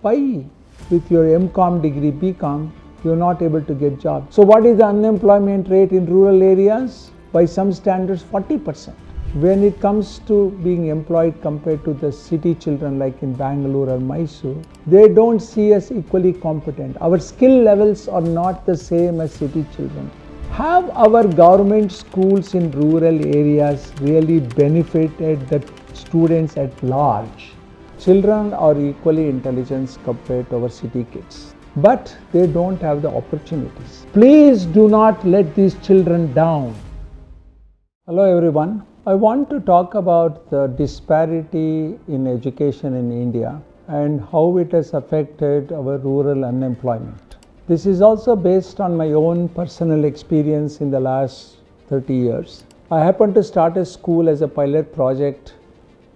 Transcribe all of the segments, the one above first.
why with your MCom degree, BCom, you're not able to get jobs. So what is the unemployment rate in rural areas? By some standards, 40%. When it comes to being employed compared to the city children like in Bangalore or Mysore, they don't see us equally competent. Our skill levels are not the same as city children. Have our government schools in rural areas really benefited the students at large? Children are equally intelligent compared to our city kids, but they don't have the opportunities. Please do not let these children down. Hello everyone. I want to talk about the disparity in education in India and how it has affected our rural unemployment. This is also based on my own personal experience in the last 30 years. I happened to start a school as a pilot project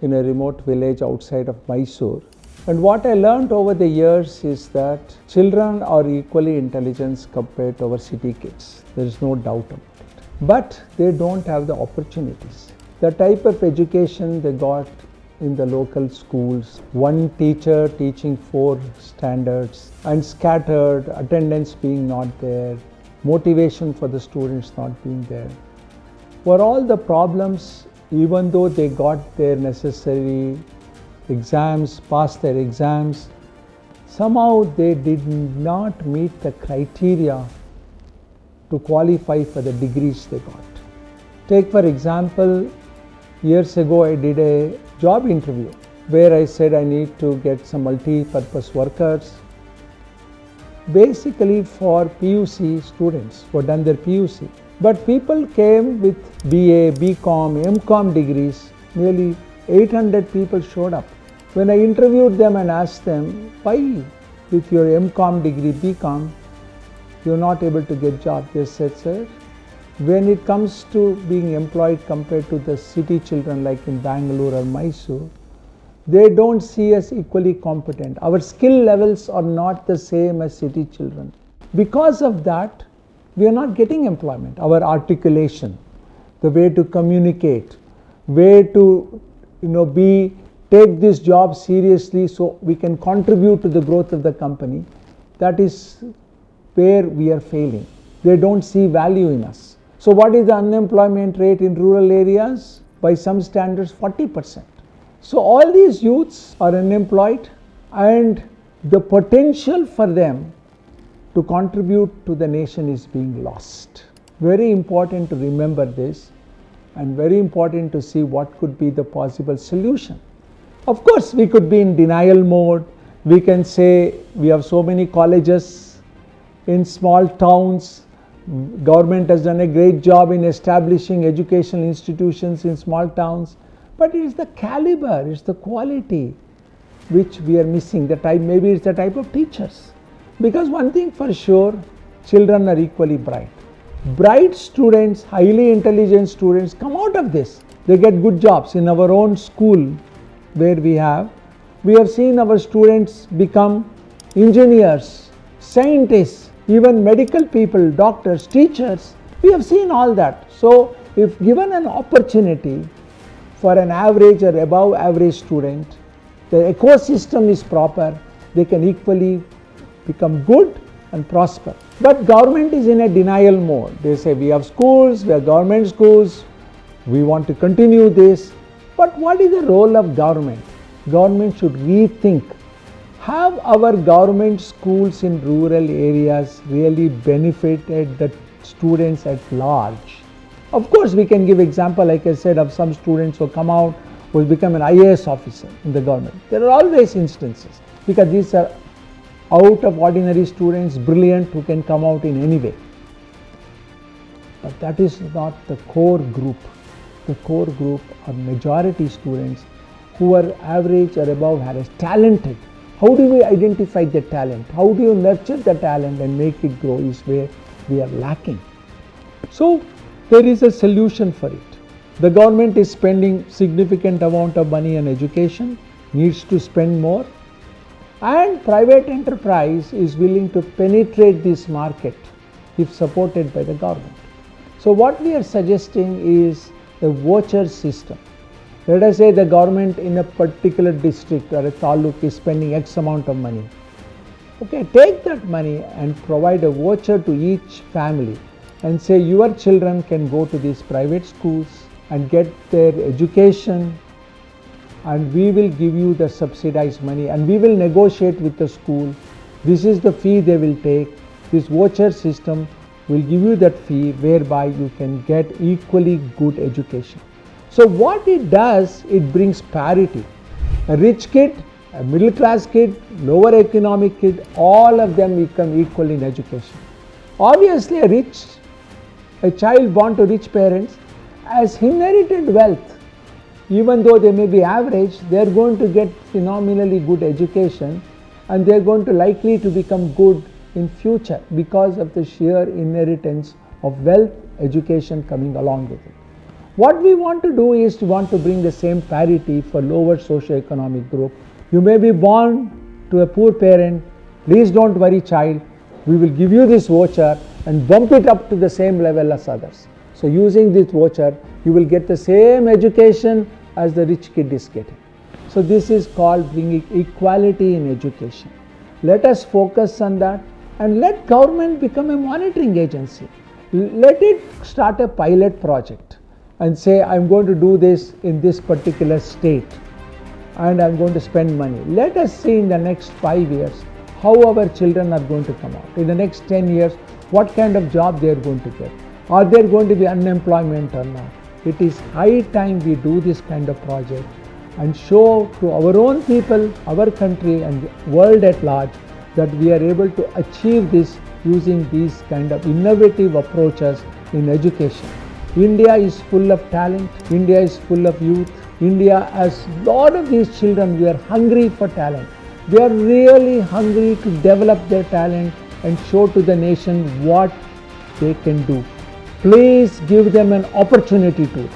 in a remote village outside of Mysore. And what I learned over the years is that children are equally intelligent compared to our city kids. There is no doubt about it. But they don't have the opportunities. The type of education they got in the local schools, one teacher teaching 4 standards, and scattered, attendance being not there, motivation for the students not being there, were all the problems. Even though they got their necessary exams, passed their exams, somehow they did not meet the criteria to qualify for the degrees they got. Take for example, years ago I did a job interview where I said I need to get some multi-purpose workers, basically for PUC students who had done their PUC. But people came with BA, BCom, MCom degrees. Nearly 800 people showed up. When I interviewed them and asked them, why with your MCom degree, BCom, you're not able to get jobs? They said, sir, when it comes to being employed compared to the city children like in Bangalore or Mysore, they don't see us equally competent. Our skill levels are not the same as city children. Because of that, we are not getting employment. Our articulation, the way to communicate, way to take this job seriously so we can contribute to the growth of the company, that is where we are failing. They don't see value in us. So what is the unemployment rate in rural areas? By some standards, 40%. So all these youths are unemployed, and the potential for them to contribute to the nation is being lost. Very important to remember this, and very important to see what could be the possible solution. Of course, we could be in denial mode. We can say we have so many colleges in small towns. Government has done a great job in establishing educational institutions in small towns. But it is the caliber, it's the quality which we are missing. The type, maybe it's the type of teachers. Because one thing for sure, children are equally bright. Bright students, highly intelligent students come out of this. They get good jobs. In our own school where we have seen our students become engineers, scientists, even medical people, doctors, teachers. We have seen all that. So if given an opportunity for an average or above average student, the ecosystem is proper, they can equally become good and prosper. But government is in a denial mode. They say we have schools, we have government schools, we want to continue this. But what is the role of government? Government should rethink. Have our government schools in rural areas really benefited the students at large? Of course, we can give example, like I said, of some students who come out who become an IAS officer in the government. There are always instances because these are out of ordinary students, brilliant, who can come out in any way. But that is not the core group. The core group are majority students who are average or above average, talented. How do we identify the talent? How do you nurture the talent and make it grow is where we are lacking. So there is a solution for it. The government is spending significant amount of money on education, needs to spend more, and private enterprise is willing to penetrate this market if supported by the government. So what we are suggesting is a voucher system. Let us say the government in a particular district or a taluk is spending X amount of money. Okay, take that money and provide a voucher to each family and say your children can go to these private schools and get their education, and we will give you the subsidized money and we will negotiate with the school. This is the fee they will take. This voucher system will give you that fee whereby you can get equally good education. So what it does, it brings parity. A rich kid, a middle class kid, lower economic kid, all of them become equal in education. Obviously a child born to rich parents has inherited wealth. Even though they may be average, they are going to get phenomenally good education and they are going to likely to become good in future because of the sheer inheritance of wealth, education coming along with it. What we want to do is we want to bring the same parity for lower socioeconomic group. You may be born to a poor parent. Please don't worry, child. We will give you this voucher and bump it up to the same level as others. So using this voucher, you will get the same education as the rich kid is getting. So this is called bringing equality in education. Let us focus on that and let government become a monitoring agency. Let it start a pilot project and say, I'm going to do this in this particular state and I'm going to spend money. Let us see in the next 5 years how our children are going to come out. In the next 10 years, what kind of job they are going to get. Are there going to be unemployment or not? It is high time we do this kind of project and show to our own people, our country and world at large that we are able to achieve this using these kind of innovative approaches in education. India is full of talent. India is full of youth. India has a lot of these children. We are hungry for talent. They are really hungry to develop their talent and show to the nation what they can do. Please give them an opportunity to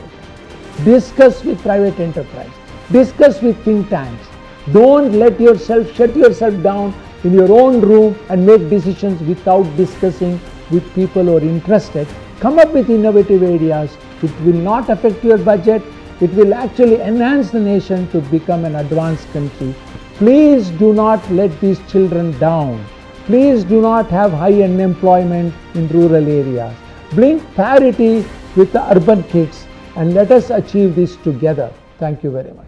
discuss with private enterprise, discuss with think tanks. Don't let yourself shut yourself down in your own room and make decisions without discussing with people who are interested. Come up with innovative ideas. It will not affect your budget. It will actually enhance the nation to become an advanced country. Please do not let these children down. Please do not have high unemployment in rural areas. Bring parity with the urban kids and let us achieve this together. Thank you very much.